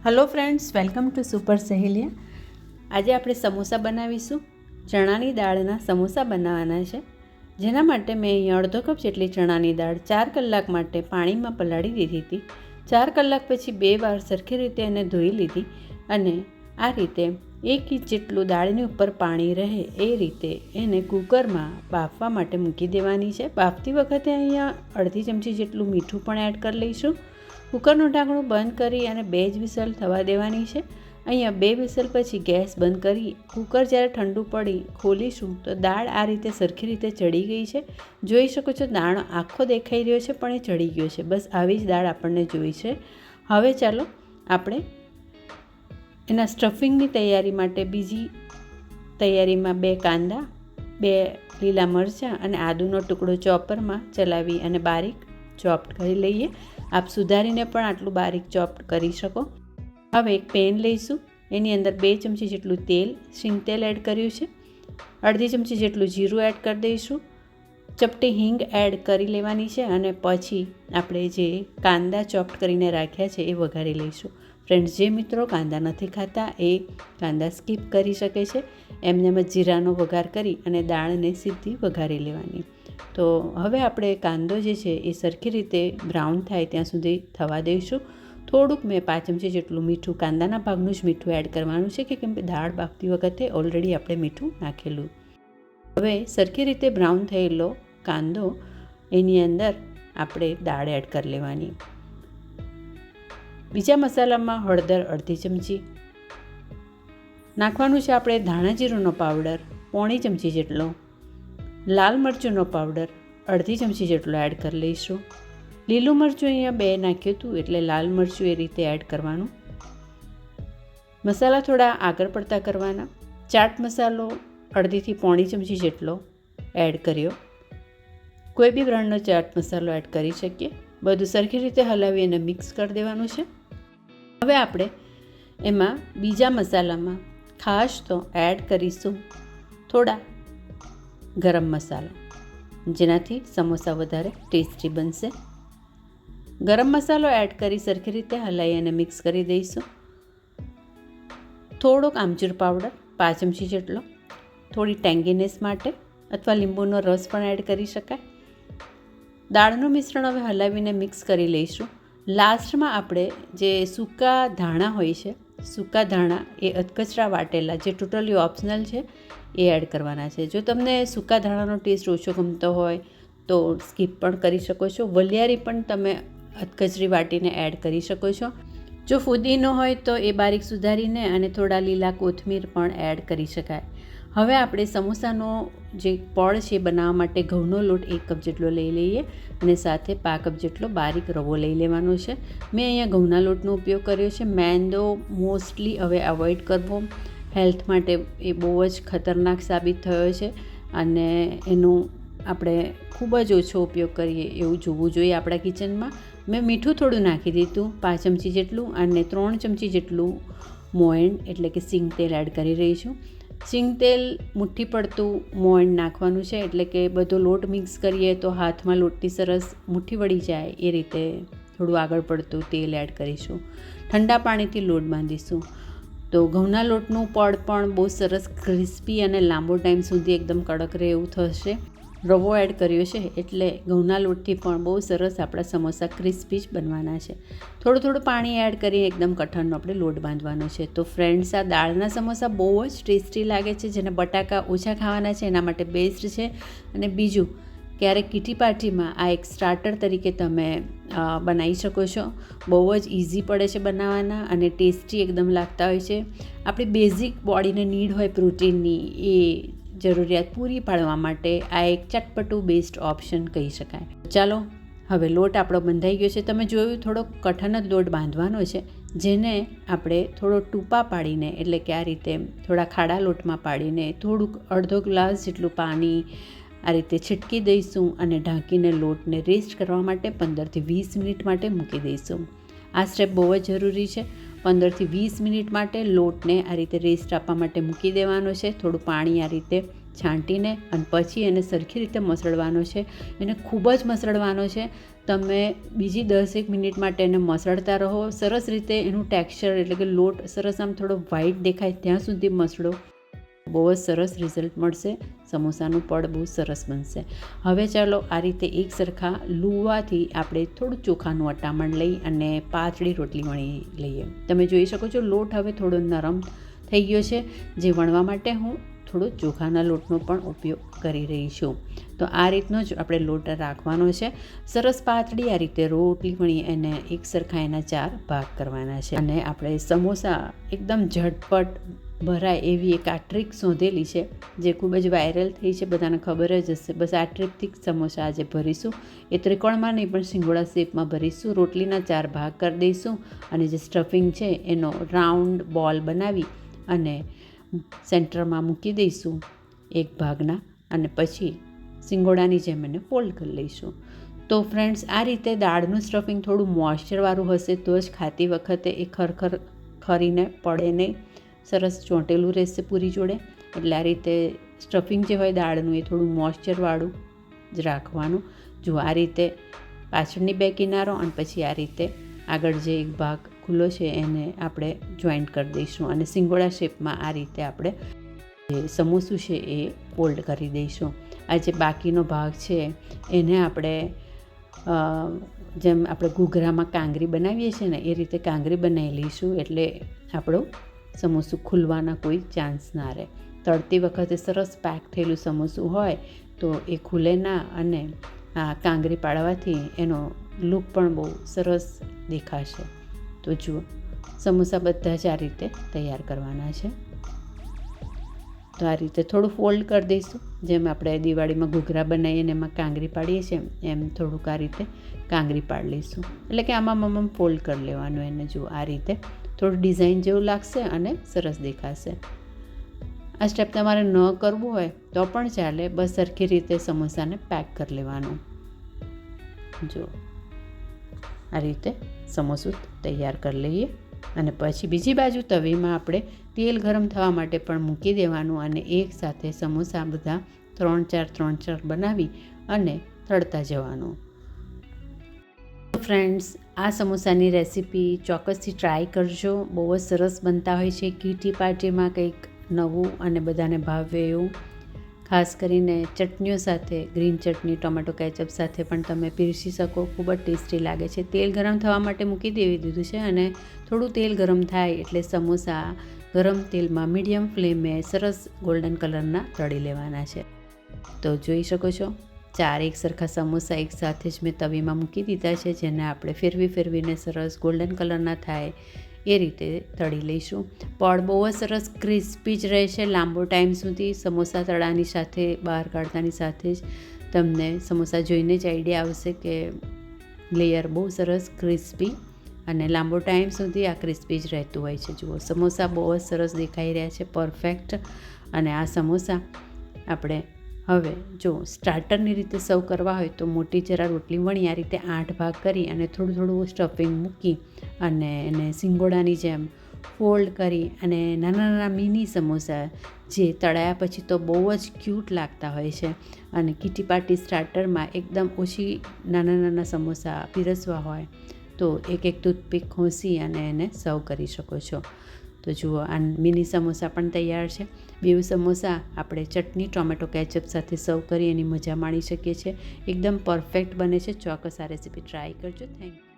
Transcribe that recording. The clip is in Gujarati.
Hello friends, welcome to super Saheliya. આજે આપણે સમોસા બનાવીશું. ચણાની દાળના સમોસા બનાવવાના છે, જેના માટે મેં અહીંયા અડધો કપ જેટલી ચણાની દાળ 4 કલાક માટે પાણીમાં પલાળી દીધી હતી. 4 કલાક પછી 2 વાર સરખી રીતે એને ધોઈ લીધી અને આ રીતે 1 ઇંચ જેટલું દાળની ઉપર પાણી રહે એ રીતે એને કુકરમાં બાફવા માટે મૂકી દેવાની છે. બાફતી વખતે અહીંયા અડધી ચમચી જેટલું મીઠું પણ એડ કરી લઈશું. કુકરનું ઢાંકણું બંધ કરી અને 2 જ વિસલ થવા દેવાની છે. અહીંયા 2 વિસલ પછી ગેસ બંધ કરી કુકર જ્યારે ઠંડુ પડી ખોલીશું તો દાળ આ રીતે સરખી રીતે ચડી ગઈ છે. જોઈ શકો છો, દાણો આખો દેખાઈ રહ્યો છે પણ એ ચડી ગયો છે. બસ આવી જ દાળ આપણને જોઈ છે. હવે ચાલો આપણે એના સ્ટફિંગની તૈયારી માટે બીજી તૈયારીમાં 2 કાંદા, 2 લીલા મરચાં અને આદુનો ટુકડો ચોપરમાં ચલાવી અને બારીક ચોપ્ડ કરી લઈએ. આપ સુધારીને પણ આટલું બારીક ચોપ્ડ કરી શકો. હવે એક પેન લઈશું. એની અંદર 2 ચમચી જેટલું તેલ, સિંગ તેલ એડ કર્યું છે. અડધી ચમચી જેટલું જીરું એડ કરી દઈશું. ચપટી હિંગ એડ કરી લેવાની છે અને પછી આપણે જે કાંદા ચોપ્ડ કરીને રાખ્યા છે એ વઘારી લઈશું. ફ્રેન્ડ્સ, જે મિત્રો કાંદા નથી ખાતા એ કાંદા સ્કીપ કરી શકે છે. એમને જ જીરાનો વઘાર કરી અને દાળને સીધી વઘારી લેવાની. તો હવે આપણે કાંદો જે છે એ સરખી રીતે બ્રાઉન થાય ત્યાં સુધી થવા દઈશું. થોડુંક મેં 5 ચમચી જેટલું મીઠું, કાંદાના ભાગનું જ મીઠું એડ કરવાનું છે, કેમ કે દાળ બાફતી વખતે ઓલરેડી આપણે મીઠું નાખેલું. હવે સરખી રીતે બ્રાઉન થયેલો કાંદો એની અંદર આપણે દાળ એડ કરી લેવાની. બીજા મસાલામાં હળદર અડધી ચમચી નાખવાનું છે. આપણે ધાણા જીરુંનો પાવડર પોણી ચમચી જેટલો, લાલ મરચુંનો પાવડર અડધી ચમચી જેટલો એડ કરી લઈશું. લીલું મરચું અહીંયા 2 નાખ્યું હતું એટલે લાલ મરચું એ રીતે એડ કરવાનું. મસાલા થોડા આગળ પડતા કરવાના. ચાટ મસાલો અડધીથી પોણી ચમચી જેટલો એડ કર્યો. કોઈ બી બ્રાન્ડનો ચાટ મસાલો એડ કરી શકીએ. બધું સરખી રીતે હલાવી અને મિક્સ કરી દેવાનું છે. હવે આપણે એમાં બીજા મસાલામાં ખાસ તો એડ કરીશું થોડા ગરમ મસાલા, જેનાથી સમોસા વધારે ટેસ્ટી બનશે. ગરમ મસાલો એડ કરી સરખી રીતે હલાવી અને મિક્સ કરી દઈશું. થોડોક આમચૂર પાવડર 5 ચમચી જેટલો, થોડી ટેંગીનેસ માટે અથવા લીંબુનો રસ પણ એડ કરી શકાય. દાળનું મિશ્રણ હવે હલાવીને મિક્સ કરી લઈશું. લાસ્ટમાં આપણે જે સૂકા ધાણા હોય છે, સૂકા ધાણા એ અધકચરા વાટેલા, જે ટોટલી ઓપ્શનલ છે, એ એડ કરવાના છે. જો તમને સૂકા ધાણાનો ટેસ્ટ ઓછો ગમતો હોય તો સ્કીપ પણ કરી શકો છો. વલિયારી પણ તમે અધકચરી વાટીને એડ કરી શકો છો. જો ફુદીનો હોય તો એ બારીક સુધારીને અને થોડા લીલા કોથમીર પણ એડ કરી શકાય. હવે આપણે સમોસાનો જે પડ છે બનાવવા માટે ઘઉંનો લોટ 1 કપ જેટલો લઈ લઈએ અને સાથે 5 કપ જેટલો બારીક રવો લઈ લેવાનો છે. મેં અહીંયા ઘઉંના લોટનો ઉપયોગ કર્યો છે. મેંદો મોસ્ટલી હવે અવોઇડ કરવો. હેલ્થ માટે એ બહુ જ ખતરનાક સાબિત થયો છે અને એનું આપણે ખૂબ જ ઓછો ઉપયોગ કરીએ એવું જોવું જોઈએ આપણા કિચનમાં. મેં મીઠું થોડું નાખી દીધું 5 ચમચી જેટલું અને 3 ચમચી જેટલું મોયણ એટલે કે સિંગ તેલ એડ કરી રહી છું. સિંગ તેલ મુઠ્ઠી પડતું મોયણ નાખવાનું છે, એટલે કે બધો લોટ મિક્સ કરીએ તો હાથમાં લોટની સરસ મુઠ્ઠી વળી જાય એ રીતે થોડું આગળ પડતું તેલ એડ કરીશું. ઠંડા પાણીથી લોટ બાંધીશું તો ઘઉંના લોટનું પડ પણ બહુ સરસ ક્રિસ્પી અને લાંબો ટાઈમ સુધી એકદમ કડક રહે એવું થશે. રવો એડ કર્યો છે એટલે ઘઉંના લોટથી પણ બહુ સરસ આપણા સમોસા ક્રિસ્પી જ બનવાના છે. થોડું પાણી એડ કરી એકદમ કઠણનો આપણે લોટ બાંધવાનો છે. તો ફ્રેન્ડ્સ, આ દાળના સમોસા બહુ જ ટેસ્ટી લાગે છે. જેને બટાકા ઓછા ખાવાના છે એના માટે બેસ્ટ છે. અને બીજું, ક્યારેક કિટી પાર્ટીમાં આ એક સ્ટાર્ટર તરીકે તમે બનાવી શકો છો. બહુ જ ઇઝી પડે છે બનાવવાના અને ટેસ્ટી એકદમ લાગતા હોય છે. આપણી બેઝિક બોડીને નીડ હોય પ્રોટીનની, એ જરૂરિયાત પૂરી પાડવા માટે આ એક ચટપટું બેસ્ટ ઓપ્શન કહી શકાય. ચાલો, હવે લોટ આપણો બંધાઈ ગયો છે. તમે જોયું, થોડો કઠણ જ લોટ બાંધવાનો છે, જેને આપણે થોડો ટૂંપા પાડીને, એટલે કે આ રીતે થોડા ખાડા લોટમાં પાડીને થોડુંક અડધો ગ્લાસ જેટલું પાણી આ રીતે છિટકી દઈશું અને ઢાંકીને લોટને રેસ્ટ કરવા માટે 15 થી 20 મિનિટ માટે મૂકી દઈશું. આ સ્ટેપ બહુ જ જરૂરી છે. 15 થી 20 મિનિટ માટે લોટને આ રીતે રેસ્ટ આપવા માટે મૂકી દેવાનો છે. થોડું પાણી આ રીતે છાંટીને અને પછી એને સરખી રીતે મસળવાનો છે. એને ખૂબ જ મસળવાનો છે. તમે બીજી 10-1 મિનિટ માટે એને મસળતા રહો. સરસ રીતે એનું ટેક્સચર એટલે કે લોટ સરસ આમ થોડો વ્હાઈટ દેખાય ત્યાં સુધી મસળો. બહુ જ સરસ રિઝલ્ટ મળશે. સમોસાનું પડ બહુ સરસ બનશે. હવે ચાલો આ રીતે એક સરખા લુવાથી આપણે થોડું ચોખાનું અટામણ લઈ અને પાતળી રોટલી વણી લઈએ. તમે જોઈ શકો છો લોટ હવે થોડો નરમ થઈ ગયો છે, જે વણવા માટે હું થોડો ચોખાના લોટનો પણ ઉપયોગ કરી રહી છું. તો આ રીતનો જ આપણે લોટ રાખવાનો છે. સરસ પાતળી આ રીતે રોટલી વણી એને એક સરખા એના 4 ભાગ કરવાના છે. અને આપણે સમોસા એકદમ ઝટપટ ભરાય એવી એક આ ટ્રીક શોધેલી છે, જે ખૂબ જ વાયરલ થઈ છે, બધાને ખબર જ હશે. બસ આ ટ્રીકથી સમોસા આજે ભરીશું. એ ત્રિકોણમાં નહીં પણ સિંગોડા શેપમાં ભરીશું. રોટલીના 4 ભાગ કરી દઈશું અને જે સ્ટફિંગ છે એનો રાઉન્ડ બોલ બનાવી અને સેન્ટરમાં મૂકી દઈશું એક ભાગના, અને પછી સિંગોડાની જેમ એને ફોલ્ડ કરી લઈશું. તો ફ્રેન્ડ્સ, આ રીતે દાળનું સ્ટફિંગ થોડું મોઇશ્ચરવાળું હશે તો જ ખાતી વખતે એ ખરખર ખરીને પડે નહીં, સરસ ચોંટેલું રહેશે પૂરી જોડે. એટલે આ રીતે સ્ટફિંગ જે હોય દાળનું એ થોડું મોઇશ્ચરવાળું જ રાખવાનું. જો આ રીતે પાછળની 2 કિનારો અને પછી આ રીતે આગળ જે એક ભાગ ખુલ્લો છે એને આપણે જોઈન્ટ કરી દઈશું અને સિંગોડા શેપમાં આ રીતે આપણે જે સમોસું છે એ ફોલ્ડ કરી દઈશું. આ જે બાકીનો ભાગ છે એને આપણે જેમ આપણે ઘૂઘરામાં કાંગરી બનાવીએ છીએ ને એ રીતે કાંગરી બનાવી લઈશું, એટલે આપણું સમોસું ખુલવાના કોઈ ચાન્સ ના રહે. તળતી વખતે સરસ પેક થયેલું સમોસું હોય તો એ ખુલે ના, અને આ કાંગરી પાડવાથી એનો લુક પણ બહુ સરસ દેખાશે. તો જુઓ, સમોસા બધા જ આ રીતે તૈયાર કરવાના છે. તો આ રીતે થોડું ફોલ્ડ કરી દઈશું, જેમ આપણે દિવાળીમાં ઘૂઘરા બનાવીએ ને એમાં કાંગરી પાડીએ છીએ એમ થોડુંક આ રીતે કાંગરી પાડી લઈશું. એટલે કે આમાં ફોલ્ડ કરી લેવાનું એને. જુઓ આ રીતે થોડું ડિઝાઇન જેવું લાગશે અને સરસ દેખાશે. આ સ્ટેપ તમારે ન કરવું હોય તો પણ ચાલે, બસ સરખી રીતે સમોસાને પેક કરી લેવાનું. જો આ રીતે સમોસું તૈયાર કરી લઈએ અને પછી બીજી બાજુ તવીમાં આપણે તેલ ગરમ થવા માટે પણ મૂકી દેવાનું અને એક સાથે સમોસા બધા 3-4 બનાવી અને તળતા જવાનું. ફ્રેન્ડ્સ, આ સમોસાની રેસીપી ચોક્કસથી ટ્રાય કરજો. બહુ જ સરસ બનતા હોય છે. કીટી પાર્ટીમાં કંઈક નવું અને બધાને ભાવે એવું. ખાસ કરીને ચટણીઓ સાથે, ગ્રીન ચટણી, ટોમેટો કેચઅપ સાથે પણ તમે પીરસી શકો. ખૂબ જ ટેસ્ટી લાગે છે. તેલ ગરમ થવા માટે મૂકી દીધું છે અને થોડું તેલ ગરમ થાય એટલે સમોસા ગરમ તેલમાં મીડિયમ ફ્લેમે સરસ ગોલ્ડન કલરના તળી લેવાના છે. તો જોઈ શકો છો 4 એક સરખા સમોસા એક સાથે જ મેં તવીમાં મૂકી દીધા છે, જેને આપણે ફેરવીને સરસ ગોલ્ડન કલરના થાય એ રીતે તળી લઈશું. પડ બહુ જ સરસ ક્રિસ્પી જ રહે છે લાંબો ટાઈમ સુધી. સમોસા તળાની સાથે, બહાર કાઢતાની સાથે જ તમને સમોસા જોઈને જ આઈડિયા આવશે કે લેયર બહુ સરસ ક્રિસ્પી અને લાંબો ટાઈમ સુધી આ ક્રિસ્પી જ રહેતું હોય છે. જુઓ, સમોસા બહુ જ સરસ દેખાઈ રહ્યા છે, પરફેક્ટ. અને આ સમોસા આપણે હવે જો સ્ટાર્ટરની રીતે સર્વ કરવા હોય તો મોટી જરા રોટલી વણી આ રીતે 8 ભાગ કરી અને થોડું સ્ટફિંગ મૂકી અને એને સિંગોડાની જેમ ફોલ્ડ કરી અને નાના મિની સમોસા જે તળાયા પછી તો બહુ જ ક્યૂટ લાગતા હોય છે. અને કીટી પાર્ટી સ્ટાર્ટરમાં એકદમ ઓછી નાના સમોસા પીરસવા હોય તો એક ટૂથપીક ખોસી અને એને સર્વ કરી શકો છો. તો જુઓ, આ મિની સમોસા પણ તૈયાર છે. 2 સમોસા આપણે ચટણી, ટોમેટો કેચઅપ સાથે સર્વ કરી એની મજા માણી શકીએ છીએ. એકદમ પરફેક્ટ બને છે. ચોક્કસ આ રેસીપી ટ્રાય કરજો. Thank you.